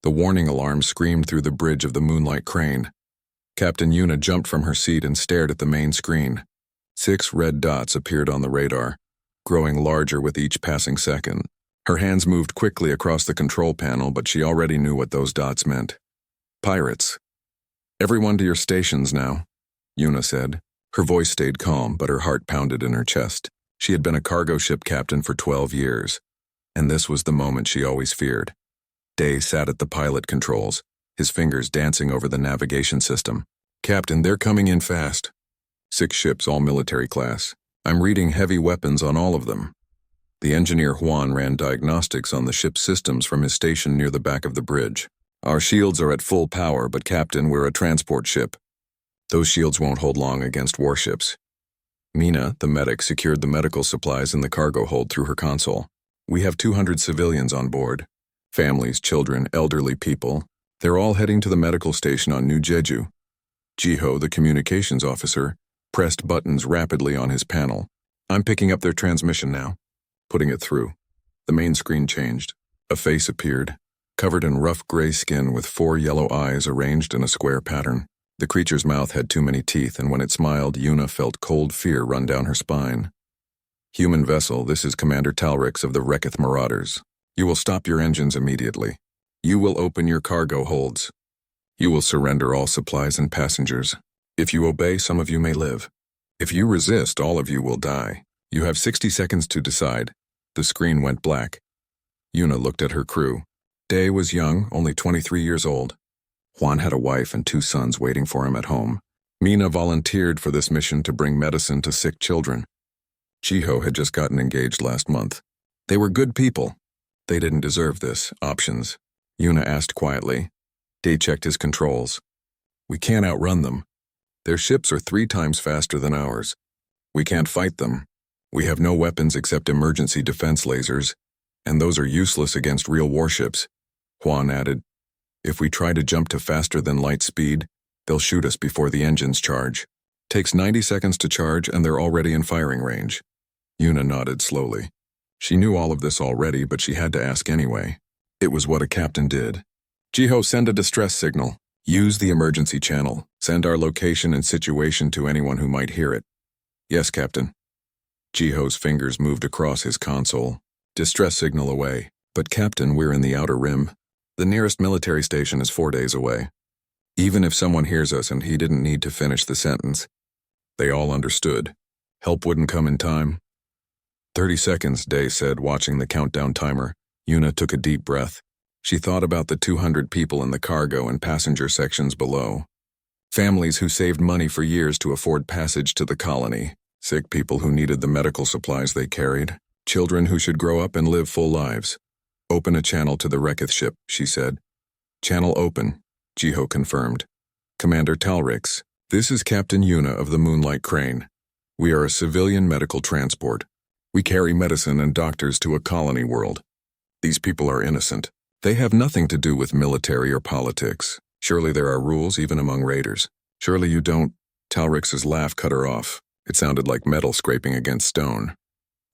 The warning alarm screamed through the bridge of the Moonlight crane. Captain Yuna jumped from her seat and stared at the main screen. 6 red dots appeared on the radar, growing larger with each passing second. Her hands moved quickly across the control panel, but she already knew what those dots meant. Pirates. "Everyone to your stations now," Yuna said. Her voice stayed calm, but her heart pounded in her chest. She had been a cargo ship captain for 12 years, and this was the moment she always feared. Day sat at the pilot controls, his fingers dancing over the navigation system. "Captain, they're coming in fast. 6 ships, all military class. I'm reading heavy weapons on all of them." The engineer Juan ran diagnostics on the ship's systems from his station near the back of the bridge. "Our shields are at full power, but Captain, we're a transport ship. Those shields won't hold long against warships." Mina, the medic, secured the medical supplies in the cargo hold through her console. "We have 200 civilians on board. Families, children, elderly people. They're all heading to the medical station on New Jeju." Jiho, the communications officer, pressed buttons rapidly on his panel. "I'm picking up their transmission now." Putting it through. The main screen changed. A face appeared, covered in rough gray skin with 4 yellow eyes arranged in a square pattern. The creature's mouth had too many teeth, and when it smiled, Yuna felt cold fear run down her spine. "Human vessel, this is Commander Talrix of the Wrecketh Marauders. You will stop your engines immediately. You will open your cargo holds. You will surrender all supplies and passengers. If you obey, some of you may live. If you resist, all of you will die. You have 60 seconds to decide." The screen went black. Yuna looked at her crew. Day was young, only 23 years old. Juan had a wife and 2 sons waiting for him at home. Mina volunteered for this mission to bring medicine to sick children. Jiho had just gotten engaged last month. They were good people. They didn't deserve this. Options. Yuna asked quietly. Day checked his controls. "We can't outrun them. Their ships are 3 times faster than ours. We can't fight them. We have no weapons except emergency defense lasers, and those are useless against real warships." Juan added, "If we try to jump to faster than light speed, they'll shoot us before the engines charge. Takes 90 seconds to charge and they're already in firing range." Yuna nodded slowly. She knew all of this already, but she had to ask anyway. It was what a captain did. "Jiho, send a distress signal. Use the emergency channel. Send our location and situation to anyone who might hear it." "Yes, Captain." Jiho's fingers moved across his console. "Distress signal away. But Captain, we're in the Outer Rim. The nearest military station is 4 days away." Even if someone hears us, and he didn't need to finish the sentence. They all understood. Help wouldn't come in time. 30 seconds, Day said, watching the countdown timer. Yuna took a deep breath. She thought about the 200 people in the cargo and passenger sections below. Families who saved money for years to afford passage to the colony. Sick people who needed the medical supplies they carried. Children who should grow up and live full lives. "Open a channel to the Wrecketh ship," she said. "Channel open," Jiho confirmed. "Commander Talrix, this is Captain Yuna of the Moonlight Crane. We are a civilian medical transport. We carry medicine and doctors to a colony world. These people are innocent. They have nothing to do with military or politics. Surely there are rules even among raiders. Surely you don't—" Talrix's laugh cut her off. It sounded like metal scraping against stone.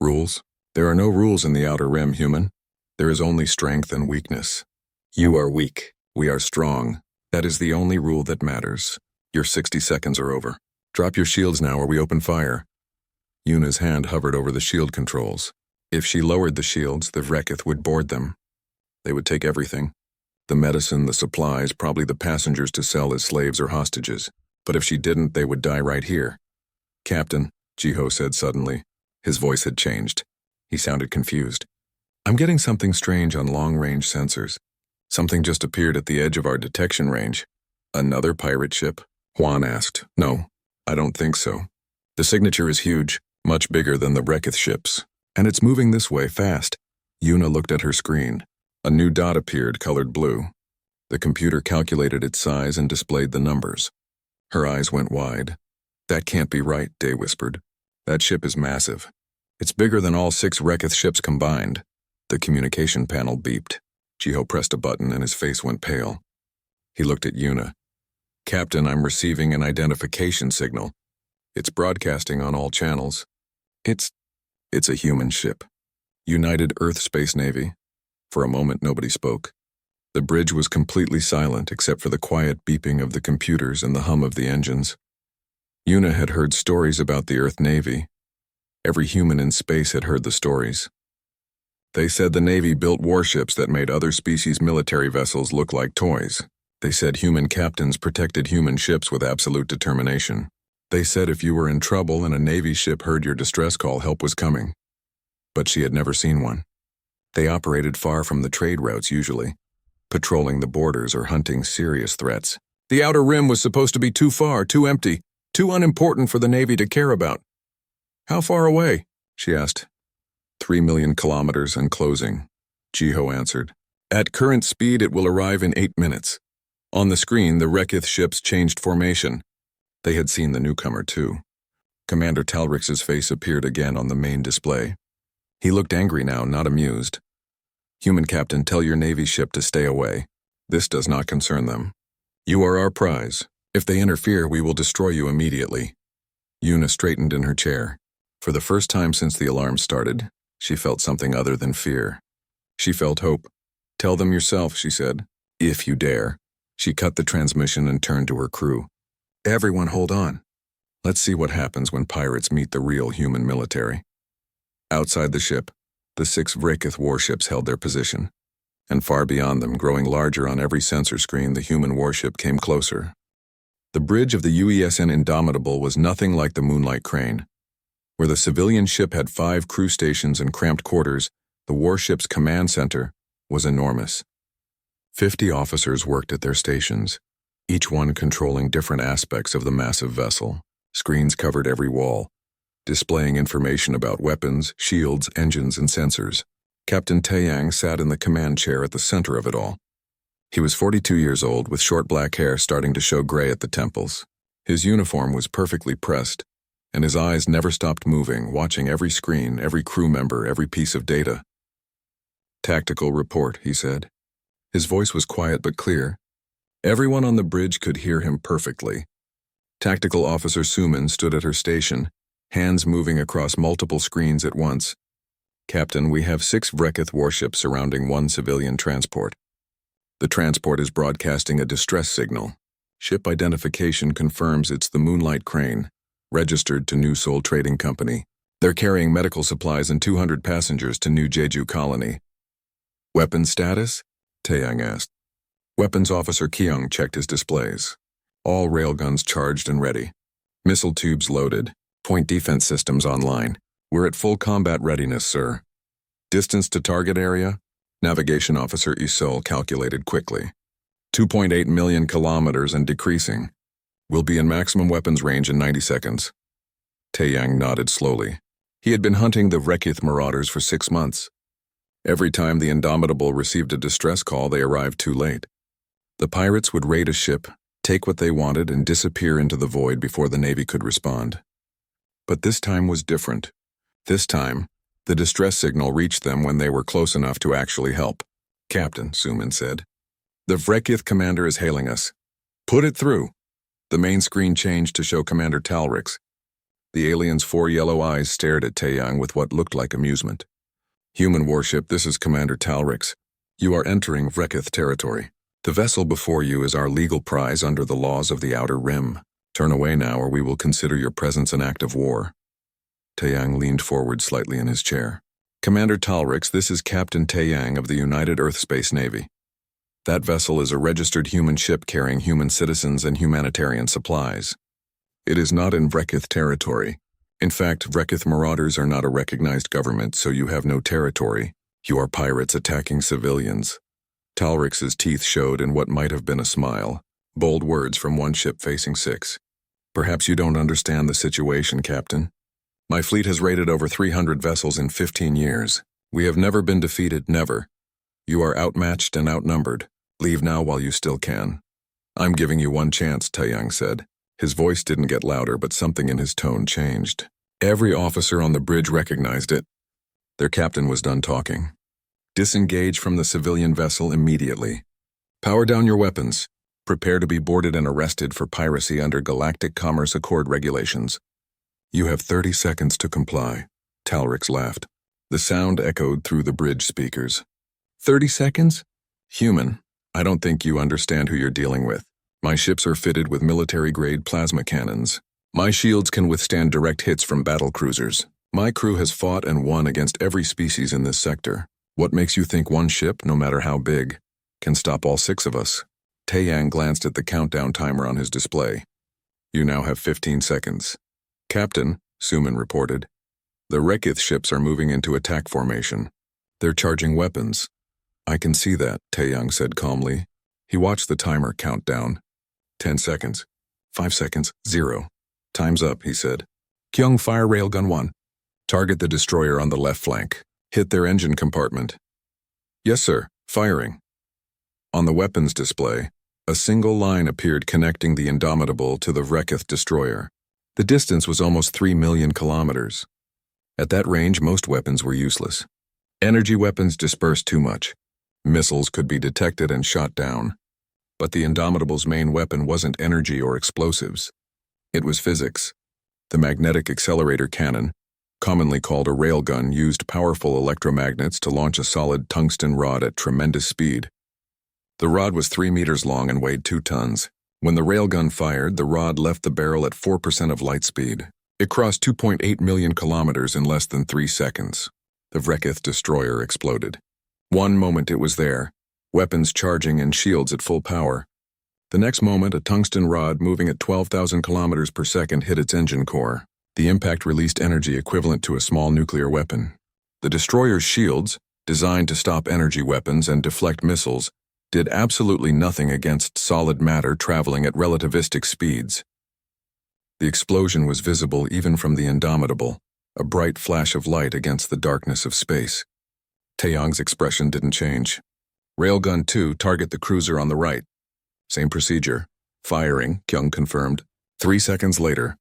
"Rules? There are no rules in the Outer Rim, human. There is only strength and weakness. You are weak. We are strong. That is the only rule that matters. Your 60 seconds are over. Drop your shields now or we open fire." Yuna's hand hovered over the shield controls. If she lowered the shields, the Wrecketh would board them. They would take everything. The medicine, the supplies, probably the passengers to sell as slaves or hostages. But if she didn't, they would die right here. "Captain," Jiho said suddenly. His voice had changed. He sounded confused. "I'm getting something strange on long-range sensors. Something just appeared at the edge of our detection range." "Another pirate ship?" Juan asked. "No, I don't think so. The signature is huge, much bigger than the Wrecketh ships. And it's moving this way fast." Yuna looked at her screen. A new dot appeared, colored blue. The computer calculated its size and displayed the numbers. Her eyes went wide. "That can't be right," Day whispered. "That ship is massive. It's bigger than all 6 Wrecketh ships combined." The communication panel beeped. Jiho pressed a button and his face went pale. He looked at Yuna. "Captain, I'm receiving an identification signal. It's broadcasting on all channels. It's a human ship. United Earth Space Navy." For a moment, nobody spoke. The bridge was completely silent except for the quiet beeping of the computers and the hum of the engines. Una had heard stories about the Earth Navy. Every human in space had heard the stories. They said the Navy built warships that made other species' military vessels look like toys. They said human captains protected human ships with absolute determination. They said if you were in trouble and a Navy ship heard your distress call, help was coming. But she had never seen one. They operated far from the trade routes usually, patrolling the borders or hunting serious threats. The outer rim was supposed to be too far, too empty, too unimportant for the Navy to care about. How far away? She asked. 3 million kilometers and closing, Jiho answered. At current speed, it will arrive in 8 minutes. On the screen, the Rekith ships changed formation. They had seen the newcomer, too. Commander Talrix's face appeared again on the main display. He looked angry now, not amused. Human captain, tell your Navy ship to stay away. This does not concern them. You are our prize. If they interfere, we will destroy you immediately. Una straightened in her chair. For the first time since the alarm started, she felt something other than fear. She felt hope. Tell them yourself, she said. If you dare. She cut the transmission and turned to her crew. Everyone hold on. Let's see what happens when pirates meet the real human military. Outside the ship, the 6 Rekith warships held their position, and far beyond them, growing larger on every sensor screen, the human warship came closer. The bridge of the UESN Indomitable was nothing like the Moonlight Crane. Where the civilian ship had 5 crew stations and cramped quarters, the warship's command center was enormous. 50 officers worked at their stations, each one controlling different aspects of the massive vessel. Screens covered every wall, displaying information about weapons, shields, engines, and sensors. Captain Taeyang sat in the command chair at the center of it all. He was 42 years old, with short black hair starting to show gray at the temples. His uniform was perfectly pressed, and his eyes never stopped moving, watching every screen, every crew member, every piece of data. Tactical report, he said. His voice was quiet but clear. Everyone on the bridge could hear him perfectly. Tactical Officer Suman stood at her station, hands moving across multiple screens at once. Captain, we have 6 Rekith warships surrounding 1 civilian transport. The transport is broadcasting a distress signal. Ship identification confirms it's the Moonlight Crane, registered to New Seoul Trading Company. They're carrying medical supplies and 200 passengers to New Jeju Colony. Weapons status? Taeyang asked. Weapons Officer Kyung checked his displays. All railguns charged and ready. Missile tubes loaded. Point defense systems online. We're at full combat readiness, sir. Distance to target area? Navigation Officer Isol calculated quickly. 2.8 million kilometers and decreasing. We'll be in maximum weapons range in 90 seconds. Taeyang nodded slowly. He had been hunting the Rekith marauders for 6 months. Every time the Indomitable received a distress call, they arrived too late. The pirates would raid a ship, take what they wanted, and disappear into the void before the Navy could respond. But this time was different. This time, the distress signal reached them when they were close enough to actually help. Captain, Suman said. The Rekith commander is hailing us. Put it through. The main screen changed to show Commander Talrix. The alien's 4 yellow eyes stared at Taeyang with what looked like amusement. Human warship, this is Commander Talrix. You are entering Rekith territory. The vessel before you is our legal prize under the laws of the Outer Rim. Turn away now or we will consider your presence an act of war. Taeyang leaned forward slightly in his chair. Commander Talrix, this is Captain Taeyang of the United Earth Space Navy. That vessel is a registered human ship carrying human citizens and humanitarian supplies. It is not in Rekith territory. In fact, Rekith marauders are not a recognized government, so you have no territory. You are pirates attacking civilians. Talrix's teeth showed in what might have been a smile. Bold words from one ship facing 6. Perhaps you don't understand the situation, Captain. My fleet has raided over 300 vessels in 15 years. We have never been defeated, never. You are outmatched and outnumbered. Leave now while you still can. I'm giving you one chance, Taeyang said. His voice didn't get louder, but something in his tone changed. Every officer on the bridge recognized it. Their captain was done talking. Disengage from the civilian vessel immediately. Power down your weapons. Prepare to be boarded and arrested for piracy under Galactic Commerce Accord regulations. You have 30 seconds to comply. Talrix laughed. The sound echoed through the bridge speakers. 30 seconds? Human, I don't think you understand who you're dealing with. My ships are fitted with military-grade plasma cannons. My shields can withstand direct hits from battle cruisers. My crew has fought and won against every species in this sector. What makes you think one ship, no matter how big, can stop all 6 of us? Taeyang glanced at the countdown timer on his display. You now have 15 seconds. Captain, Suman reported. The Rekith ships are moving into attack formation. They're charging weapons. I can see that, Taeyang said calmly. He watched the timer count down. 10 seconds. 5 seconds. 0. Time's up, he said. Kyung, fire railgun 1. Target the destroyer on the left flank. Hit their engine compartment. Yes, sir. Firing. On the weapons display, a single line appeared connecting the Indomitable to the Rekith destroyer. The distance was almost 3 million kilometers. At that range, most weapons were useless. Energy weapons dispersed too much. Missiles could be detected and shot down. But the Indomitable's main weapon wasn't energy or explosives. It was physics. The magnetic accelerator cannon, commonly called a railgun, used powerful electromagnets to launch a solid tungsten rod at tremendous speed. The rod was 3 meters long and weighed 2 tons. When the railgun fired, the rod left the barrel at 4% of light speed. It crossed 2.8 million kilometers in less than 3 seconds. The Rekith destroyer exploded. One moment it was there, weapons charging and shields at full power. The next moment, a tungsten rod moving at 12,000 kilometers per second hit its engine core. The impact released energy equivalent to a small nuclear weapon. The destroyer's shields, designed to stop energy weapons and deflect missiles, did absolutely nothing against solid matter traveling at relativistic speeds. The explosion was visible even from the Indomitable, a bright flash of light against the darkness of space. Taeyang's expression didn't change. Railgun 2, target the cruiser on the right. Same procedure. Firing, Kyung confirmed. 3 seconds later,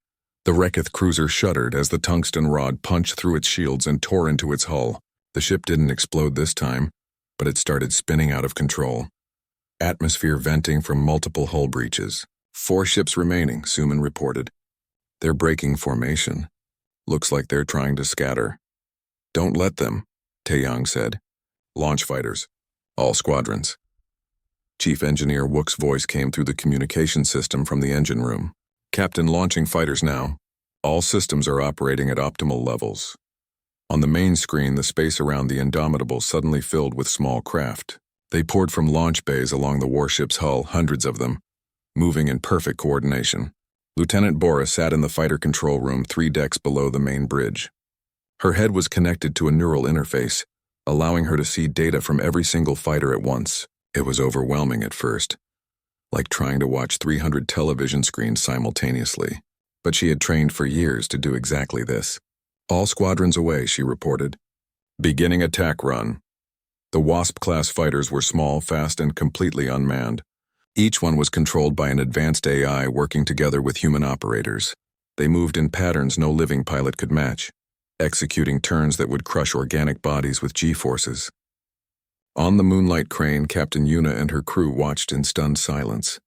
the Rekith cruiser shuddered as the tungsten rod punched through its shields and tore into its hull. The ship didn't explode this time, but it started spinning out of control. Atmosphere venting from multiple hull breaches. 4 ships remaining, Suman reported. They're breaking formation. Looks like they're trying to scatter. Don't let them, Taeyang said. Launch fighters. All squadrons. Chief Engineer Wook's voice came through the communication system from the engine room. Captain, launching fighters now. All systems are operating at optimal levels. On the main screen, the space around the Indomitable suddenly filled with small craft. They poured from launch bays along the warship's hull, hundreds of them, moving in perfect coordination. Lieutenant Bora sat in the fighter control room 3 decks below the main bridge. Her head was connected to a neural interface, allowing her to see data from every single fighter at once. It was overwhelming at first, like trying to watch 300 television screens simultaneously. But she had trained for years to do exactly this. All squadrons away, she reported. Beginning attack run. The Wasp-class fighters were small, fast, and completely unmanned. Each one was controlled by an advanced AI working together with human operators. They moved in patterns no living pilot could match, executing turns that would crush organic bodies with G-forces. On the moonlight crane, Captain Yuna and her crew watched in stunned silence.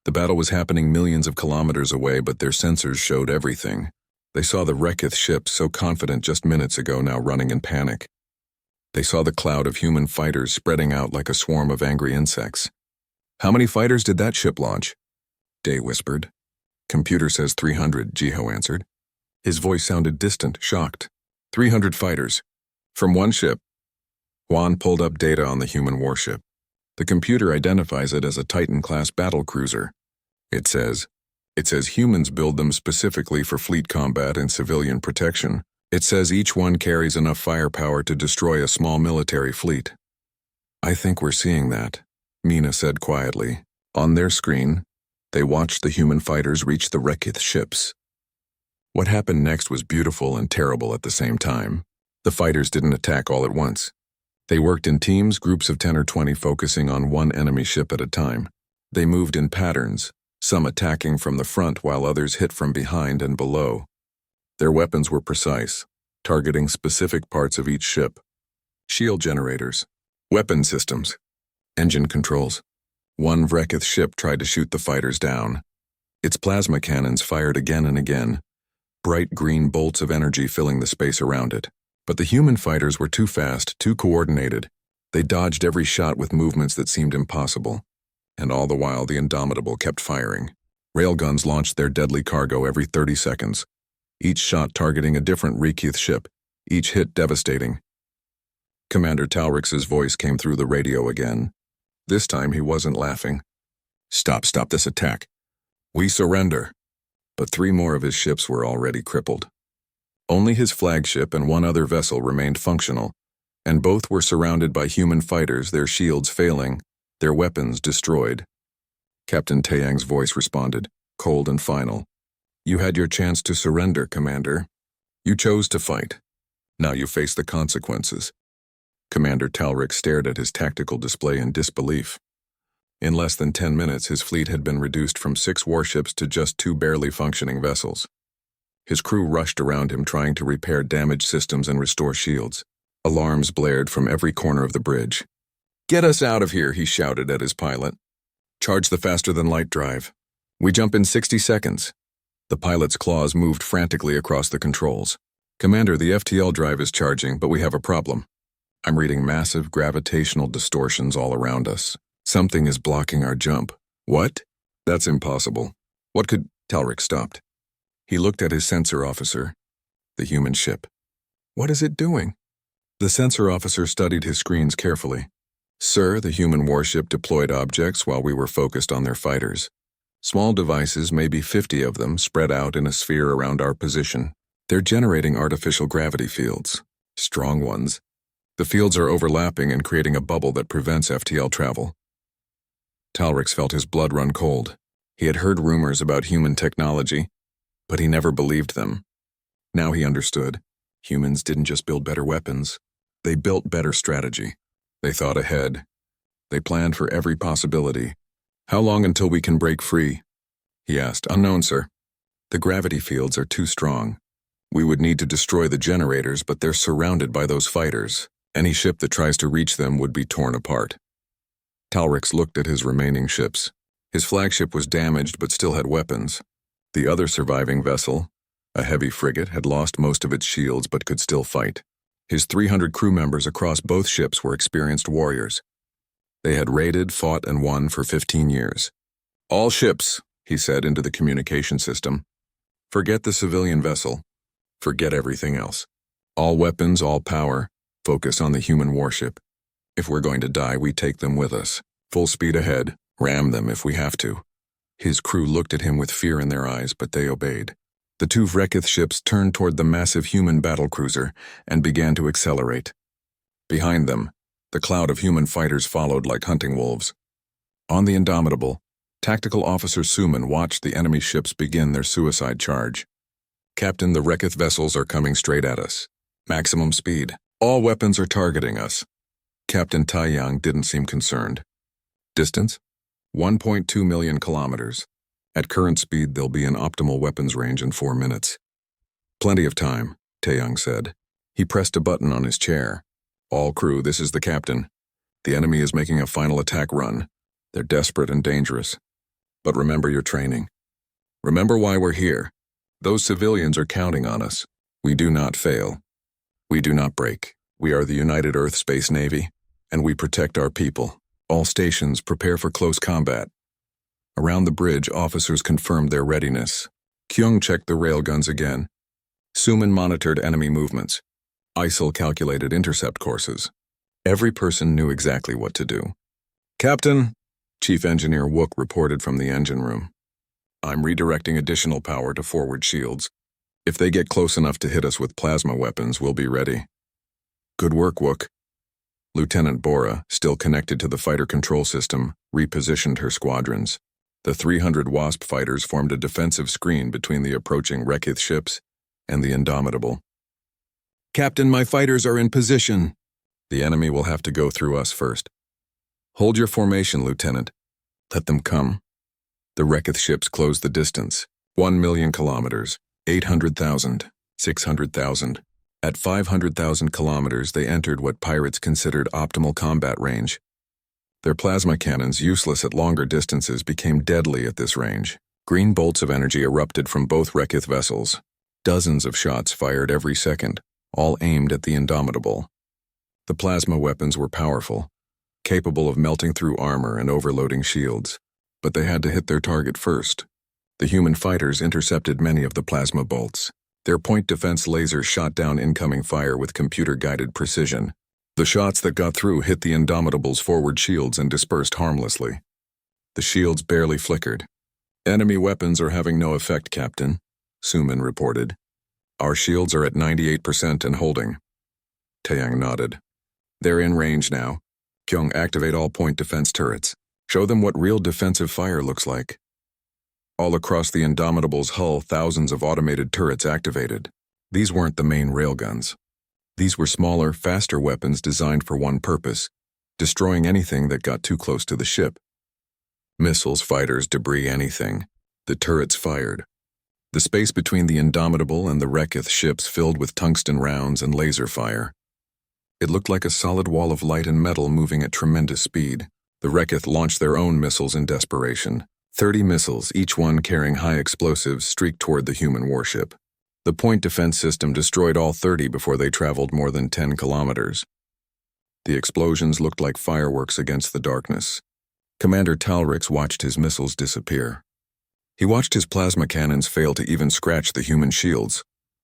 The battle was happening millions of kilometers away, but their sensors showed everything. They saw the Rekith ship, so confident just minutes ago, now running in panic. They saw the cloud of human fighters spreading out like a swarm of angry insects. How many fighters did that ship launch? Day whispered. Computer says 300, Jiho answered. His voice sounded distant, shocked. 300 fighters. From one ship. Juan pulled up data on the human warship. The computer identifies it as a Titan-class battlecruiser. It says humans build them specifically for fleet combat and civilian protection. It says each one carries enough firepower to destroy a small military fleet. I think we're seeing that, Mina said quietly. On their screen, they watched the human fighters reach the Rekith ships. What happened next was beautiful and terrible at the same time. The fighters didn't attack all at once. They worked in teams, groups of 10 or 20 focusing on one enemy ship at a time. They moved in patterns, some attacking from the front while others hit from behind and below. Their weapons were precise, targeting specific parts of each ship. Shield generators, weapon systems, engine controls. One Rekith ship tried to shoot the fighters down. Its plasma cannons fired again and again, bright green bolts of energy filling the space around it. But the human fighters were too fast, too coordinated. They dodged every shot with movements that seemed impossible, and all the while the Indomitable kept firing. Railguns launched their deadly cargo every 30 seconds, each shot targeting a different Rekith ship, each hit devastating. Commander Talrix's voice came through the radio again. This time he wasn't laughing. Stop this attack. We surrender. But 3 more of his ships were already crippled. Only his flagship and 1 other vessel remained functional, and both were surrounded by human fighters, their shields failing, their weapons destroyed. Captain Taeyang's voice responded, cold and final. You had your chance to surrender, Commander. You chose to fight. Now you face the consequences. Commander Talrix stared at his tactical display in disbelief. In less than 10 minutes, his fleet had been reduced from 6 warships to just 2 barely functioning vessels. His crew rushed around him trying to repair damaged systems and restore shields. Alarms blared from every corner of the bridge. Get us out of here, he shouted at his pilot. Charge the faster-than-light drive. We jump in 60 seconds. The pilot's claws moved frantically across the controls. Commander, the FTL drive is charging, but we have a problem. I'm reading massive gravitational distortions all around us. Something is blocking our jump. What? That's impossible. What could... Talrix stopped. He looked at his sensor officer, the human ship. What is it doing? The sensor officer studied his screens carefully. Sir, the human warship deployed objects while we were focused on their fighters. Small devices, maybe 50 of them, spread out in a sphere around our position. They're generating artificial gravity fields. Strong ones. The fields are overlapping and creating a bubble that prevents FTL travel. Talrix felt his blood run cold. He had heard rumors about human technology, but he never believed them. Now he understood. Humans didn't just build better weapons. They built better strategy. They thought ahead. They planned for every possibility. How long until we can break free? He asked. Unknown, sir. The gravity fields are too strong. We would need to destroy the generators, but they're surrounded by those fighters. Any ship that tries to reach them would be torn apart. Talrix looked at his remaining ships. His flagship was damaged but still had weapons. The other surviving vessel, a heavy frigate, had lost most of its shields but could still fight. His 300 crew members across both ships were experienced warriors. They had raided, fought, and won for 15 years. All ships, he said into the communication system. Forget the civilian vessel. Forget everything else. All weapons, all power, focus on the human warship. If we're going to die, we take them with us. Full speed ahead, ram them if we have to. His crew looked at him with fear in their eyes, but they obeyed. The 2 Rekith ships turned toward the massive human battlecruiser and began to accelerate. Behind them, the cloud of human fighters followed like hunting wolves. On the Indomitable, Tactical Officer Suman watched the enemy ships begin their suicide charge. Captain, the Rekith vessels are coming straight at us. Maximum speed. All weapons are targeting us. Captain Taeyang didn't seem concerned. Distance? 1.2 million kilometers. At current speed, they'll be in optimal weapons range in 4 minutes. Plenty of time, Taeyang said. He pressed a button on his chair. All crew, this is the captain. The enemy is making a final attack run. They're desperate and dangerous. But remember your training. Remember why we're here. Those civilians are counting on us. We do not fail. We do not break. We are the United Earth Space Navy, and we protect our people. All stations prepare for close combat. Around the bridge, officers confirmed their readiness. Kyung checked the railguns again. Suman monitored enemy movements. ISIL calculated intercept courses. Every person knew exactly what to do. Captain, Chief Engineer Wook reported from the engine room. I'm redirecting additional power to forward shields. If they get close enough to hit us with plasma weapons, we'll be ready. Good work, Wook. Lieutenant Bora, still connected to the fighter control system, repositioned her squadrons. The 300 Wasp fighters formed a defensive screen between the approaching Rekith ships and the Indomitable. Captain, my fighters are in position. The enemy will have to go through us first. Hold your formation, Lieutenant. Let them come. The Rekith ships closed the distance. 1 million kilometers, 800,000, 600,000. At 500,000 kilometers, they entered what pirates considered optimal combat range. Their plasma cannons, useless at longer distances, became deadly at this range. Green bolts of energy erupted from both Rekith vessels. Dozens of shots fired every second, all aimed at the Indomitable. The plasma weapons were powerful, capable of melting through armor and overloading shields, but they had to hit their target first. The human fighters intercepted many of the plasma bolts. Their point defense lasers shot down incoming fire with computer-guided precision. The shots that got through hit the Indomitable's forward shields and dispersed harmlessly. The shields barely flickered. "Enemy weapons are having no effect, Captain," Suman reported. "Our shields are at 98% and holding." Taeyang nodded. "They're in range now. Kyung, activate all point defense turrets. Show them what real defensive fire looks like." All across the Indomitable's hull, thousands of automated turrets activated. These weren't the main railguns. These were smaller, faster weapons designed for one purpose: destroying anything that got too close to the ship. Missiles, fighters, debris, anything. The turrets fired. The space between the Indomitable and the Rekith ships filled with tungsten rounds and laser fire. It looked like a solid wall of light and metal moving at tremendous speed. The Rekith launched their own missiles in desperation. 30 missiles, each one carrying high explosives, streaked toward the human warship. The point defense system destroyed all 30 before they traveled more than 10 kilometers. The explosions looked like fireworks against the darkness. Commander Talrix watched his missiles disappear. He watched his plasma cannons fail to even scratch the human shields.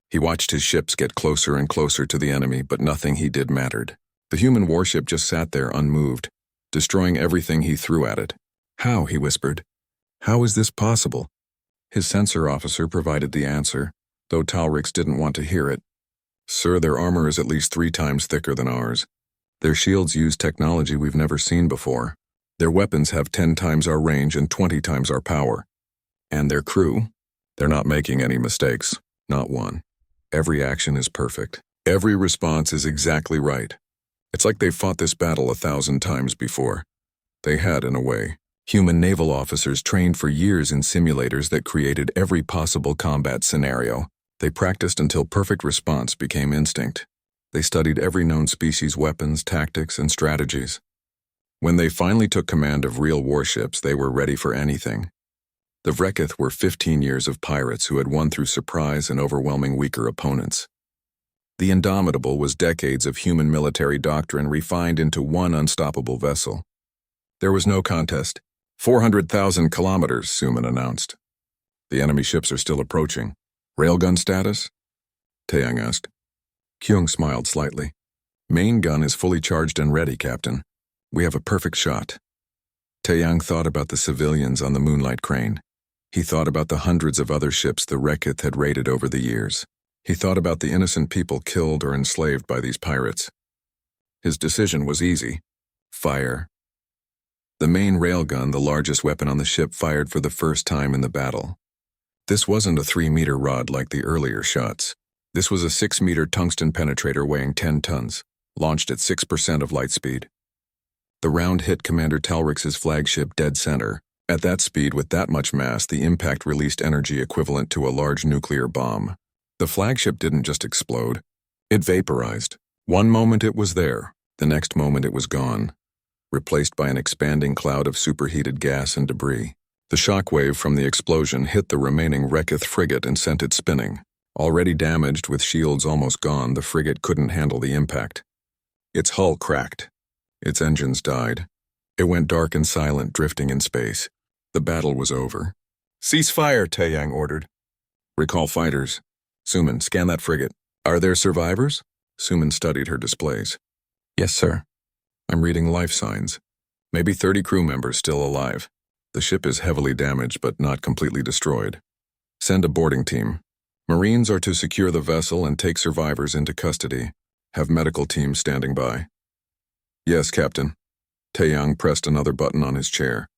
He watched his ships get closer and closer to the enemy, but nothing he did mattered. The human warship just sat there unmoved, destroying everything he threw at it. "How?" he whispered. "How is this possible?" His sensor officer provided the answer, though Talrix didn't want to hear it. "Sir, their armor is at least 3 times thicker than ours. Their shields use technology we've never seen before. Their weapons have 10 times our range and 20 times our power. And their crew? They're not making any mistakes. Not one. Every action is perfect. Every response is exactly right. It's like they've fought this battle 1,000 times before." They had, in a way. Human naval officers trained for years in simulators that created every possible combat scenario. They practiced until perfect response became instinct. They studied every known species' weapons, tactics, and strategies. When they finally took command of real warships, they were ready for anything. The Rekith were 15 years of pirates who had won through surprise and overwhelming weaker opponents. The Indomitable was decades of human military doctrine refined into one unstoppable vessel. There was no contest. 400,000 kilometers, Suman announced. "The enemy ships are still approaching. Railgun status?" Taeyang asked. Kyung smiled slightly. "Main gun is fully charged and ready, Captain. We have a perfect shot." Taeyang thought about the civilians on the Moonlight Crane. He thought about the hundreds of other ships the Rekith had raided over the years. He thought about the innocent people killed or enslaved by these pirates. His decision was easy. Fire. The main railgun, the largest weapon on the ship, fired for the first time in the battle. This wasn't a 3-meter rod like the earlier shots. This was a 6-meter tungsten penetrator weighing 10 tons, launched at 6% of light speed. The round hit Commander Talrix's flagship dead center. At that speed, with that much mass, the impact released energy equivalent to a large nuclear bomb. The flagship didn't just explode. It vaporized. One moment it was there, the next moment it was gone, replaced by an expanding cloud of superheated gas and debris. The shockwave from the explosion hit the remaining Rekith frigate and sent it spinning. Already damaged, with shields almost gone, the frigate couldn't handle the impact. Its hull cracked. Its engines died. It went dark and silent, drifting in space. The battle was over. "Cease fire," Taeyang ordered. "Recall fighters. Suman, scan that frigate. Are there survivors?" Suman studied her displays. "Yes, sir. I'm reading life signs. Maybe 30 crew members still alive. The ship is heavily damaged but not completely destroyed. Send a boarding team. Marines are to secure the vessel and take survivors into custody. Have medical teams standing by." "Yes, Captain." Taeyang pressed another button on his chair.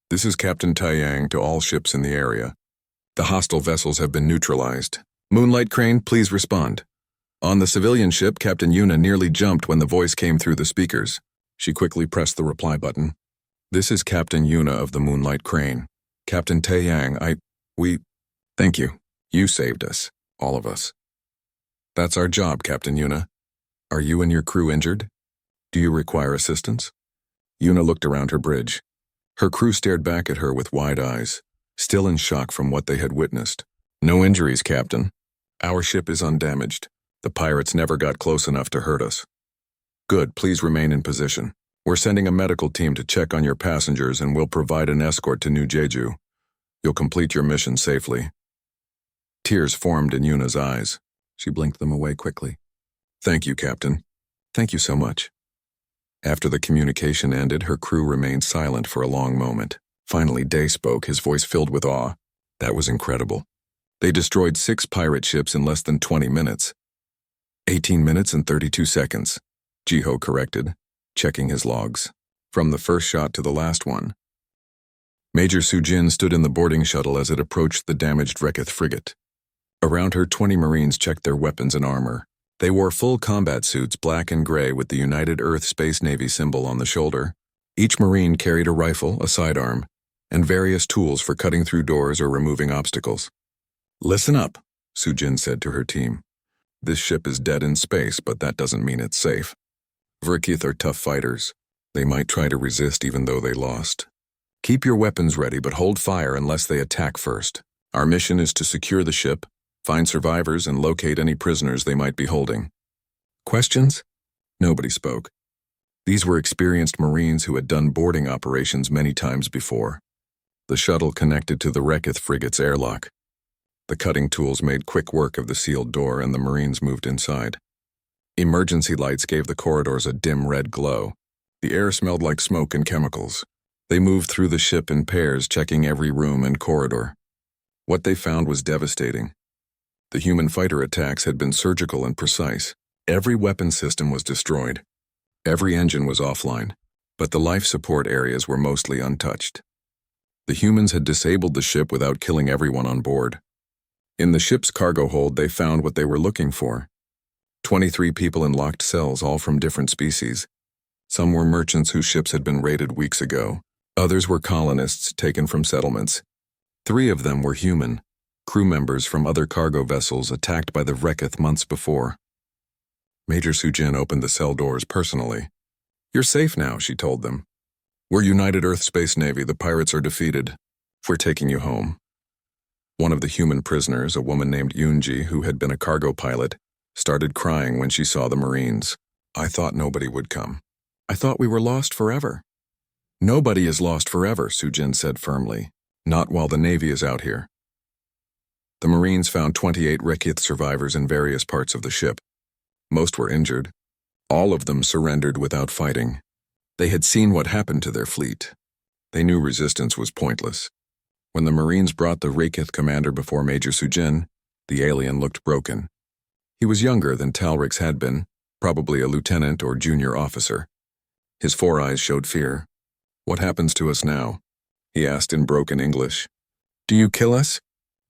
"This is Captain Taeyang to all ships in the area. The hostile vessels have been neutralized. Moonlight Crane, please respond." On the civilian ship, Captain Yuna nearly jumped when the voice came through the speakers. She quickly pressed the reply button. "This is Captain Yuna of the Moonlight Crane. Captain Taeyang, Thank you. You saved us. All of us." "That's our job, Captain Yuna. Are you and your crew injured? Do you require assistance?" Yuna looked around her bridge. Her crew stared back at her with wide eyes, still in shock from what they had witnessed. "No injuries, Captain. Our ship is undamaged. The pirates never got close enough to hurt us." Good, please remain in position. We're sending a medical team to check on your passengers and we'll provide an escort to New Jeju. You'll complete your mission safely. Tears formed in Yuna's eyes. She blinked them away quickly. Thank you, Captain. Thank you so much. After the communication ended, her crew remained silent for a long moment. Finally, Day spoke, his voice filled with awe. That was incredible. They destroyed 6 pirate ships in less than 20 minutes. 18 minutes and 32 seconds, Jiho corrected, checking his logs. From the first shot to the last one. Major Sujin stood in the boarding shuttle as it approached the damaged Rekith frigate. Around her, 20 Marines checked their weapons and armor. They wore full combat suits, black and gray, with the United Earth Space Navy symbol on the shoulder. Each Marine carried a rifle, a sidearm, and various tools for cutting through doors or removing obstacles. Listen up, Sujin said to her team. This ship is dead in space, but that doesn't mean it's safe. Rekith are tough fighters. They might try to resist even though they lost. Keep your weapons ready, but hold fire unless they attack first. Our mission is to secure the ship, find survivors, and locate any prisoners they might be holding. Questions? Nobody spoke. These were experienced Marines who had done boarding operations many times before. The shuttle connected to the Rekith frigate's airlock. The cutting tools made quick work of the sealed door, and the Marines moved inside. Emergency lights gave the corridors a dim red glow. The air smelled like smoke and chemicals. They moved through the ship in pairs, checking every room and corridor. What they found was devastating. The human fighter attacks had been surgical and precise. Every weapon system was destroyed. Every engine was offline, but the life support areas were mostly untouched. The humans had disabled the ship without killing everyone on board. In the ship's cargo hold, they found what they were looking for. 23 people in locked cells, all from different species. Some were merchants whose ships had been raided weeks ago. Others were colonists taken from settlements. 3 of them were human, crew members from other cargo vessels attacked by the Rekith months before. Major Sujin opened the cell doors personally. You're safe now, she told them. We're United Earth Space Navy. The pirates are defeated. We're taking you home. One of the human prisoners, a woman named Yunji, who had been a cargo pilot, started crying when she saw the Marines. I thought nobody would come. I thought we were lost forever. Nobody is lost forever, Sujin said firmly. Not while the Navy is out here. The Marines found 28 Rekith survivors in various parts of the ship. Most were injured. All of them surrendered without fighting. They had seen what happened to their fleet. They knew resistance was pointless. When the Marines brought the Rekith commander before Major Sujin, the alien looked broken. He was younger than Talrix had been, probably a lieutenant or junior officer. His 4 eyes showed fear. What happens to us now? He asked in broken English. Do you kill us?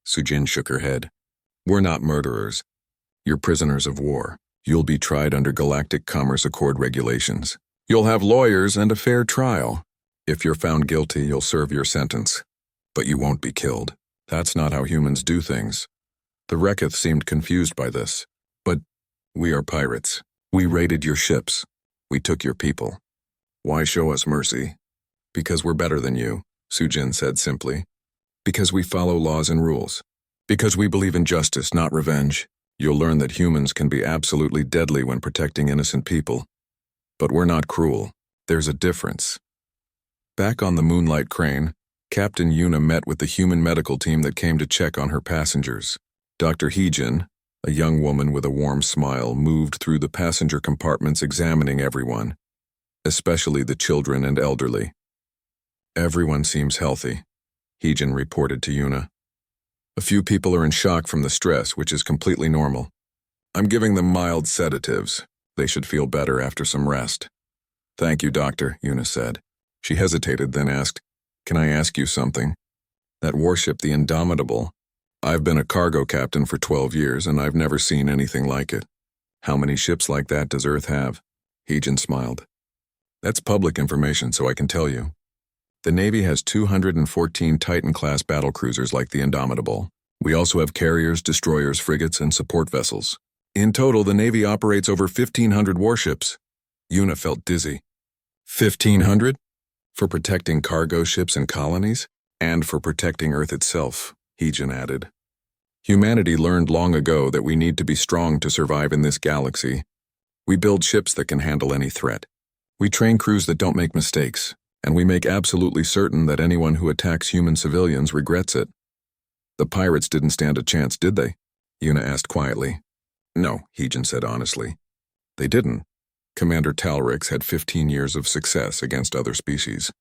Sujin shook her head. We're not murderers. You're prisoners of war. You'll be tried under Galactic Commerce Accord regulations. You'll have lawyers and a fair trial. If you're found guilty, you'll serve your sentence. But you won't be killed. That's not how humans do things. The Rekith seemed confused by this. But we are pirates. We raided your ships. We took your people. Why show us mercy? Because we're better than you, Sujin said simply. Because we follow laws and rules. Because we believe in justice, not revenge. You'll learn that humans can be absolutely deadly when protecting innocent people. But we're not cruel. There's a difference. Back on the Moonlight Crane, Captain Yuna met with the human medical team that came to check on her passengers. Dr. Heejin, a young woman with a warm smile, moved through the passenger compartments examining everyone, especially the children and elderly. Everyone seems healthy, Heejin reported to Yuna. A few people are in shock from the stress, which is completely normal. I'm giving them mild sedatives. They should feel better after some rest. Thank you, Doctor, Yuna said. She hesitated, then asked, Can I ask you something? That warship, the Indomitable, I've been a cargo captain for 12 years, and I've never seen anything like it. How many ships like that does Earth have? Heejin smiled. That's public information, so I can tell you. The Navy has 214 Titan-class battlecruisers like the Indomitable. We also have carriers, destroyers, frigates, and support vessels. In total, the Navy operates over 1,500 warships. Yuna felt dizzy. 1,500? For protecting cargo ships and colonies? And for protecting Earth itself, Heejin added. Humanity learned long ago that we need to be strong to survive in this galaxy. We build ships that can handle any threat. We train crews that don't make mistakes, and we make absolutely certain that anyone who attacks human civilians regrets it." "The pirates didn't stand a chance, did they?" Yuna asked quietly. "No," Heejin said honestly. "They didn't. Commander Talrix had 15 years of success against other species.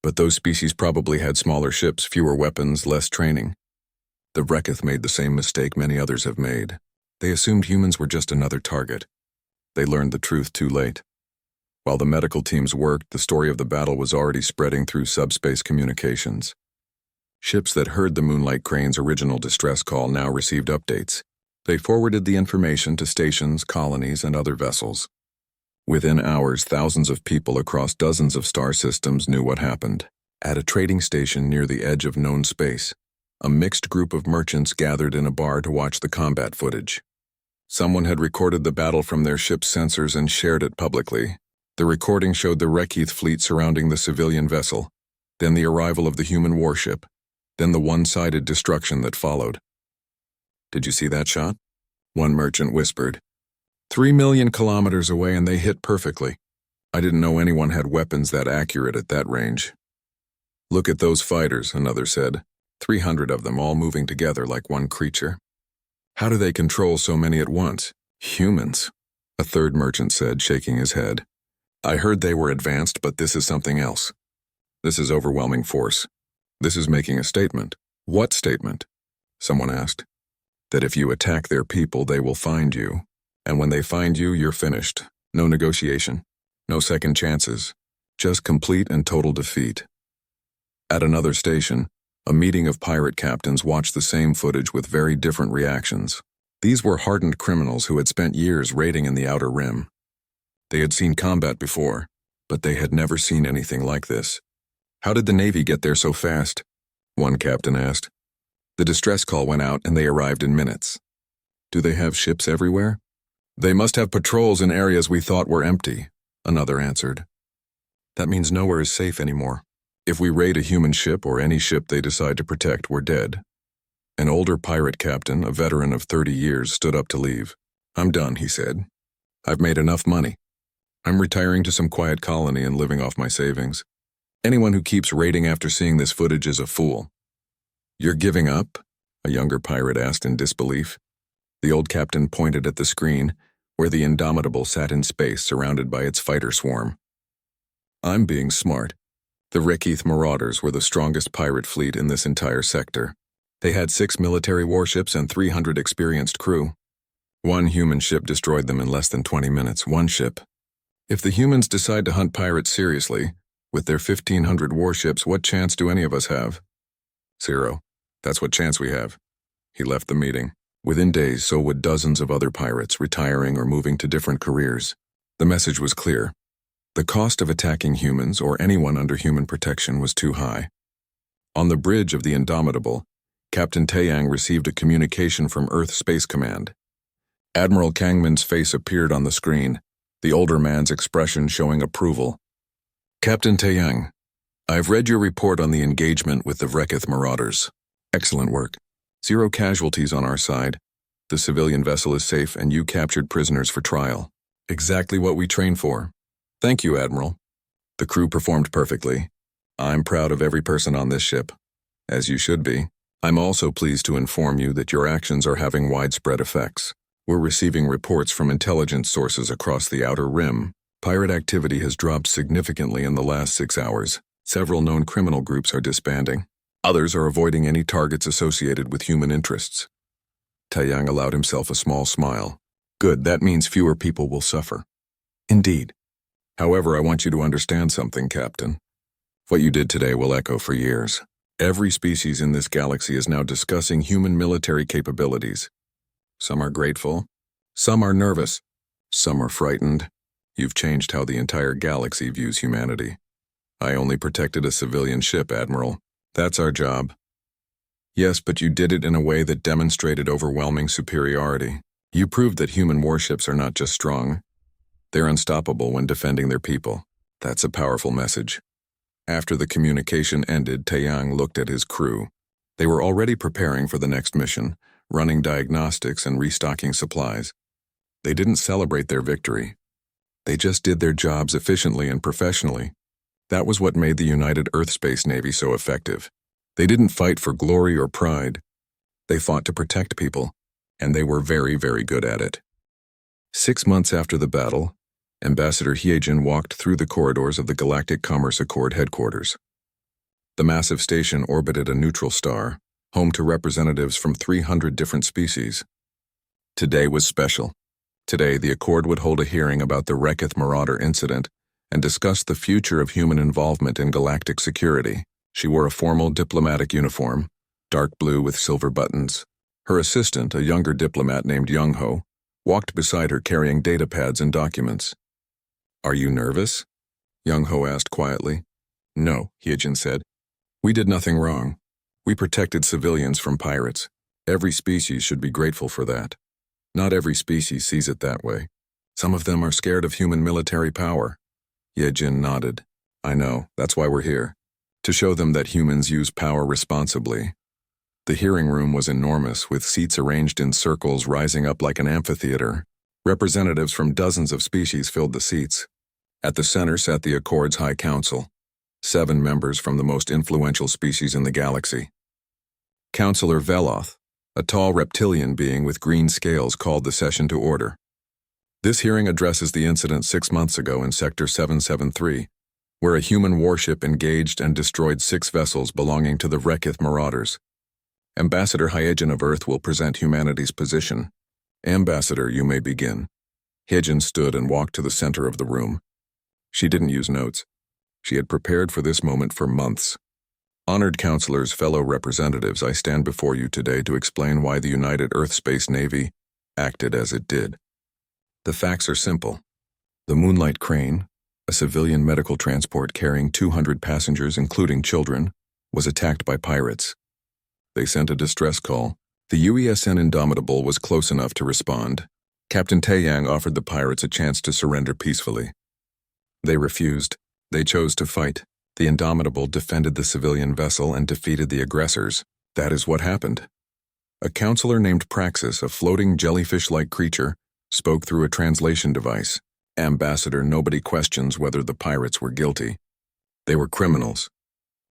But those species probably had smaller ships, fewer weapons, less training. The Rekith made the same mistake many others have made. They assumed humans were just another target. They learned the truth too late. While the medical teams worked, the story of the battle was already spreading through subspace communications. Ships that heard the Moonlight Crane's original distress call now received updates. They forwarded the information to stations, colonies, and other vessels. Within hours, thousands of people across dozens of star systems knew what happened. At a trading station near the edge of known space, a mixed group of merchants gathered in a bar to watch the combat footage. Someone had recorded the battle from their ship's sensors and shared it publicly. The recording showed the Rekith fleet surrounding the civilian vessel, then the arrival of the human warship, then the one-sided destruction that followed. "Did you see that shot?" one merchant whispered. 3 million kilometers away, and they hit perfectly. I didn't know anyone had weapons that accurate at that range. "Look at those fighters," another said. 300 of them all moving together like one creature. "How do they control so many at once? Humans," a third merchant said, shaking his head. "I heard they were advanced, but this is something else. This is overwhelming force. This is making a statement." "What statement?" someone asked. "That if you attack their people, they will find you. And when they find you, you're finished. No negotiation. No second chances. Just complete and total defeat." At another station, a meeting of pirate captains watched the same footage with very different reactions. These were hardened criminals who had spent years raiding in the Outer Rim. They had seen combat before, but they had never seen anything like this. "How did the Navy get there so fast?" one captain asked. "The distress call went out and they arrived in minutes." "Do they have ships everywhere?" "They must have patrols in areas we thought were empty," another answered. "That means nowhere is safe anymore. If we raid a human ship or any ship they decide to protect, we're dead." An older pirate captain, a veteran of 30 years, stood up to leave. "I'm done," he said. "I've made enough money. I'm retiring to some quiet colony and living off my savings. Anyone who keeps raiding after seeing this footage is a fool." "You're giving up?" a younger pirate asked in disbelief. The old captain pointed at the screen, where the Indomitable sat in space surrounded by its fighter swarm. "I'm being smart. The Rekith Marauders were the strongest pirate fleet in this entire sector. They had 6 military warships and 300 experienced crew. One human ship destroyed them in less than 20 minutes. One ship. If the humans decide to hunt pirates seriously, with their 1,500 warships, what chance do any of us have?" "Zero. That's what chance we have." He left the meeting. Within days, so would dozens of other pirates, retiring or moving to different careers. The message was clear. The cost of attacking humans or anyone under human protection was too high. On the bridge of the Indomitable, Captain Taeyang received a communication from Earth Space Command. Admiral Kangman's face appeared on the screen, the older man's expression showing approval. "Captain Taeyang, I've read your report on the engagement with the Rekith Marauders. Excellent work. 0 casualties on our side. The civilian vessel is safe and you captured prisoners for trial. Exactly what we trained for. Thank you, Admiral. The crew performed perfectly. I'm proud of every person on this ship, as you should be. I'm also pleased to inform you that your actions are having widespread effects. We're receiving reports from intelligence sources across the Outer Rim. Pirate activity has dropped significantly in the last 6 hours. Several known criminal groups are disbanding. Others are avoiding any targets associated with human interests." Taeyang allowed himself a small smile. "Good, that means fewer people will suffer." "Indeed. However, I want you to understand something, Captain. What you did today will echo for years. Every species in this galaxy is now discussing human military capabilities. Some are grateful. Some are nervous. Some are frightened. You've changed how the entire galaxy views humanity. I only protected a civilian ship, Admiral. That's our job." "Yes, but you did it in a way that demonstrated overwhelming superiority. You proved that human warships are not just strong. They're unstoppable when defending their people. That's a powerful message." After the communication ended, Taeyang looked at his crew. They were already preparing for the next mission, running diagnostics and restocking supplies. They didn't celebrate their victory. They just did their jobs efficiently and professionally. That was what made the United Earth Space Navy so effective. They didn't fight for glory or pride. They fought to protect people, and they were very, very good at it. 6 months after the battle, Ambassador Hyejin walked through the corridors of the Galactic Commerce Accord headquarters. The massive station orbited a neutral star, home to representatives from 300 different species. Today was special. Today, the Accord would hold a hearing about the Wrecketh Marauder incident and discuss the future of human involvement in galactic security. She wore a formal diplomatic uniform, dark blue with silver buttons. Her assistant, a younger diplomat named Young-ho, walked beside her carrying data pads and documents. "Are you nervous?" Young-ho asked quietly. "No," Hyejin said. "We did nothing wrong. We protected civilians from pirates. Every species should be grateful for that. Not every species sees it that way. Some of them are scared of human military power." Hyejin nodded. "I know, that's why we're here. To show them that humans use power responsibly." The hearing room was enormous, with seats arranged in circles rising up like an amphitheater. Representatives from dozens of species filled the seats. At the center sat the Accord's High Council, 7 members from the most influential species in the galaxy. Councillor Veloth, a tall reptilian being with green scales, called the session to order. This hearing addresses the incident 6 months ago in Sector 773, where a human warship engaged and destroyed 6 vessels belonging to the Wrecketh Marauders. Ambassador Hyejin of Earth will present humanity's position. "Ambassador, you may begin." Hyejin stood and walked to the center of the room. She didn't use notes. She had prepared for this moment for months. "Honored counselors, fellow representatives, I stand before you today to explain why the United Earth Space Navy acted as it did. The facts are simple. The Moonlight Crane, a civilian medical transport carrying 200 passengers, including children, was attacked by pirates. They sent a distress call. The UESN Indomitable was close enough to respond. Captain Taeyang offered the pirates a chance to surrender peacefully. They refused. They chose to fight. The Indomitable defended the civilian vessel and defeated the aggressors. That is what happened. A counselor named Praxis, a floating jellyfish-like creature, spoke through a translation device. "Ambassador, nobody questions whether the pirates were guilty. They were criminals.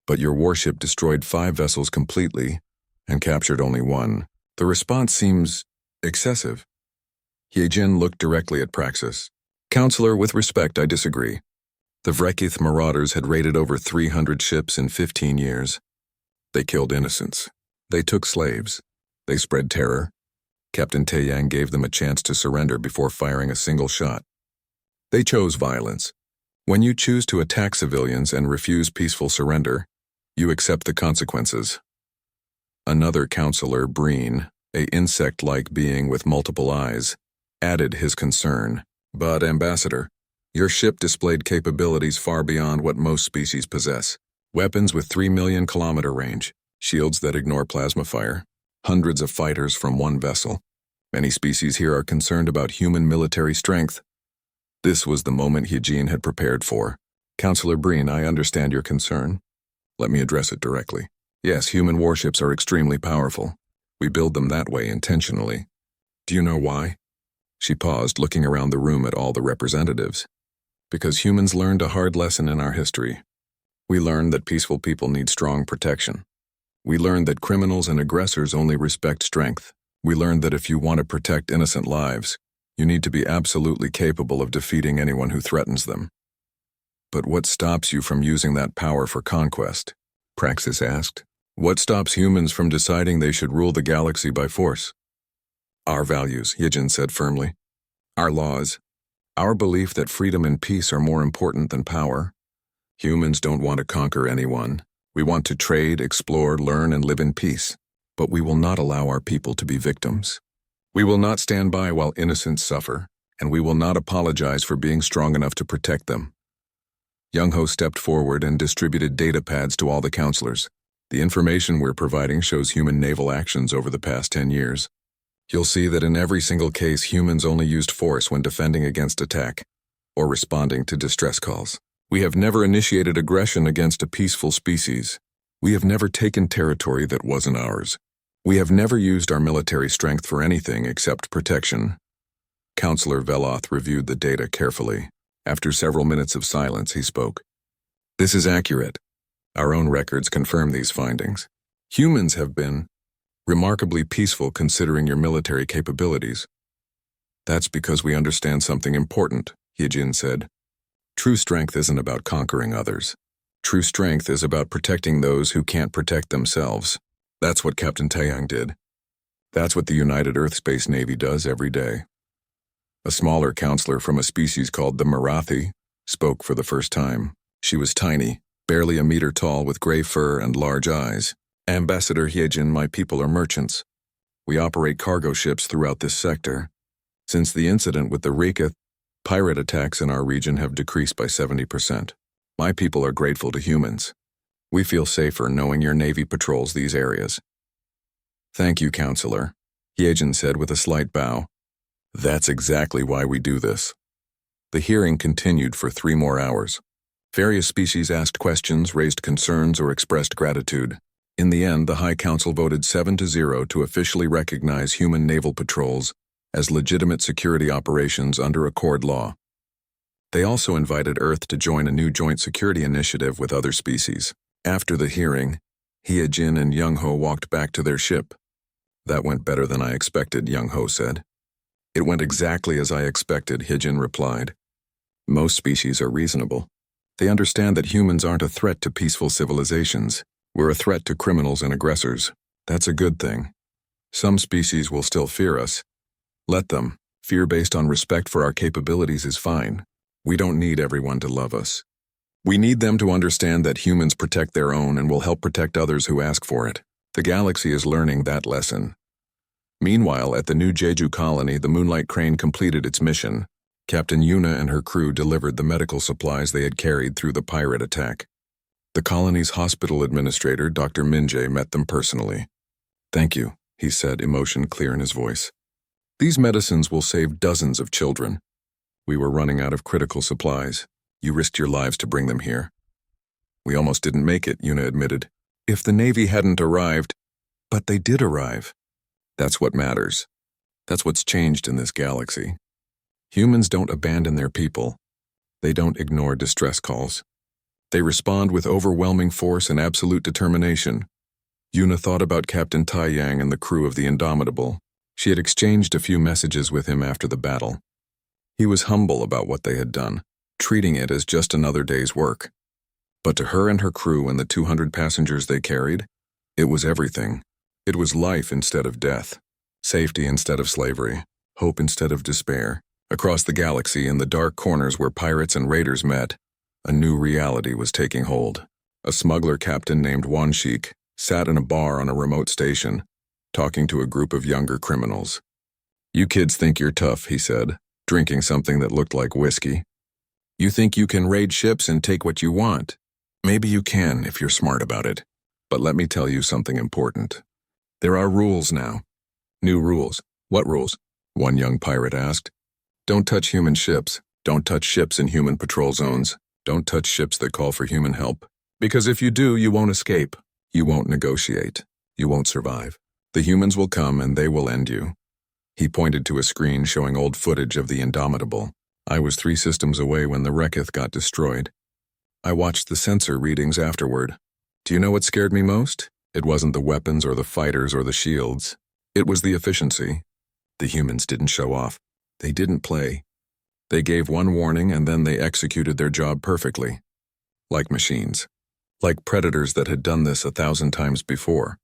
But your warship destroyed 5 vessels completely and captured only 1. The response seems excessive." Hyejin looked directly at Praxis. "Counselor, with respect, I disagree. The Wrecketh Marauders had raided over 300 ships in 15 years. They killed innocents. They took slaves. They spread terror. Captain Taeyang gave them a chance to surrender before firing a single shot. They chose violence. When you choose to attack civilians and refuse peaceful surrender, you accept the consequences." Another counselor, Breen, a insect-like being with multiple eyes, added his concern. "But, Ambassador, your ship displayed capabilities far beyond what most species possess. Weapons with 3 million kilometer range, shields that ignore plasma fire, hundreds of fighters from 1 vessel. Many species here are concerned about human military strength." This was the moment Hyejin had prepared for. "Counselor Breen, I understand your concern. Let me address it directly. Yes, human warships are extremely powerful. We build them that way intentionally. Do you know why?" She paused, looking around the room at all the representatives. "Because humans learned a hard lesson in our history. We learned that peaceful people need strong protection. We learned that criminals and aggressors only respect strength. We learned that if you want to protect innocent lives, you need to be absolutely capable of defeating anyone who threatens them." "But what stops you from using that power for conquest?" Praxis asked. "What stops humans from deciding they should rule the galaxy by force?" "Our values," Hyejin said firmly. "Our laws. Our belief that freedom and peace are more important than power. Humans don't want to conquer anyone. We want to trade, explore, learn, and live in peace. But we will not allow our people to be victims. We will not stand by while innocents suffer, and we will not apologize for being strong enough to protect them." Young-ho stepped forward and distributed data pads to all the counselors. "The information we're providing shows human naval actions over the past 10 years. You'll see that in every single case, humans only used force when defending against attack or responding to distress calls. We have never initiated aggression against a peaceful species. We have never taken territory that wasn't ours. We have never used our military strength for anything except protection." Counselor Veloth reviewed the data carefully. After several minutes of silence, he spoke. This is accurate. Our own records confirm these findings. Humans have been remarkably peaceful considering your military capabilities. That's because we understand something important, Hyejin said. True strength isn't about conquering others. True strength is about protecting those who can't protect themselves. That's what Captain Taeyang did. That's what the United Earth Space Navy does every day. A smaller counselor from a species called the Marathi spoke for the first time. She was tiny, barely a meter tall with gray fur and large eyes. Ambassador Hyejin, my people are merchants. We operate cargo ships throughout this sector. Since the incident with the Rika, pirate attacks in our region have decreased by 70%. My people are grateful to humans. We feel safer knowing your Navy patrols these areas. Thank you, Counselor, Hyejin said with a slight bow. That's exactly why we do this. The hearing continued for 3 more hours. Various species asked questions, raised concerns, or expressed gratitude. In the end, the High Council voted 7-0 to officially recognize human naval patrols as legitimate security operations under Accord law. They also invited Earth to join a new joint security initiative with other species. After the hearing, Hyejin and Young-ho walked back to their ship. That went better than I expected, Young-ho said. It went exactly as I expected, Hyejin replied. Most species are reasonable. They understand that humans aren't a threat to peaceful civilizations. We're a threat to criminals and aggressors. That's a good thing. Some species will still fear us. Let them. Fear based on respect for our capabilities is fine. We don't need everyone to love us. We need them to understand that humans protect their own and will help protect others who ask for it. The galaxy is learning that lesson. Meanwhile, at the new Jeju colony, the Moonlight Crane completed its mission. Captain Yuna and her crew delivered the medical supplies they had carried through the pirate attack. The colony's hospital administrator, Dr. Minjae, met them personally. Thank you, he said, emotion clear in his voice. These medicines will save dozens of children. We were running out of critical supplies. You risked your lives to bring them here. We almost didn't make it, Yuna admitted. If the Navy hadn't arrived, but they did arrive. That's what matters. That's what's changed in this galaxy. Humans don't abandon their people. They don't ignore distress calls. They respond with overwhelming force and absolute determination. Yuna thought about Captain Taeyang and the crew of the Indomitable. She had exchanged a few messages with him after the battle. He was humble about what they had done, treating it as just another day's work. But to her and her crew and the 200 passengers they carried, it was everything. It was life instead of death, safety instead of slavery, hope instead of despair. Across the galaxy, in the dark corners where pirates and raiders met, a new reality was taking hold. A smuggler captain named Warship sat in a bar on a remote station, talking to a group of younger criminals. You kids think you're tough, he said, drinking something that looked like whiskey. You think you can raid ships and take what you want. Maybe you can if you're smart about it. But let me tell you something important. There are rules now. New rules. What rules? One young pirate asked. Don't touch human ships. Don't touch ships in human patrol zones. Don't touch ships that call for human help. Because if you do, you won't escape. You won't negotiate. You won't survive. The humans will come and they will end you. He pointed to a screen showing old footage of the Indomitable. I was 3 systems away when the Rekith got destroyed. I watched the sensor readings afterward. Do you know what scared me most? It wasn't the weapons or the fighters or the shields. It was the efficiency. The humans didn't show off. They didn't play. They gave one warning and then they executed their job perfectly. Like machines. Like predators that had done this 1,000 times before.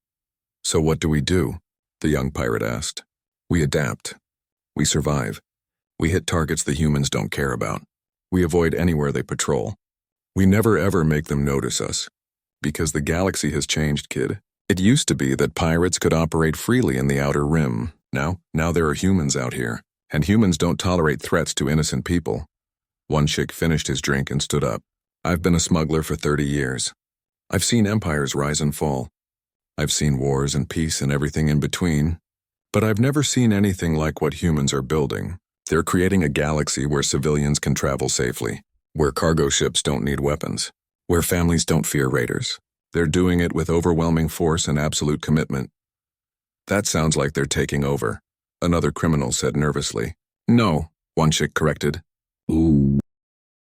So what do? The young pirate asked. We adapt. We survive. We hit targets the humans don't care about. We avoid anywhere they patrol. We never ever make them notice us. Because the galaxy has changed, kid. It used to be that pirates could operate freely in the outer rim. Now there are humans out here. And humans don't tolerate threats to innocent people. One chick finished his drink and stood up. I've been a smuggler for 30 years. I've seen empires rise and fall. I've seen wars and peace and everything in between. But I've never seen anything like what humans are building. They're creating a galaxy where civilians can travel safely, where cargo ships don't need weapons, where families don't fear raiders. They're doing it with overwhelming force and absolute commitment. That sounds like they're taking over. Another criminal said nervously. No, one chick corrected. Ooh.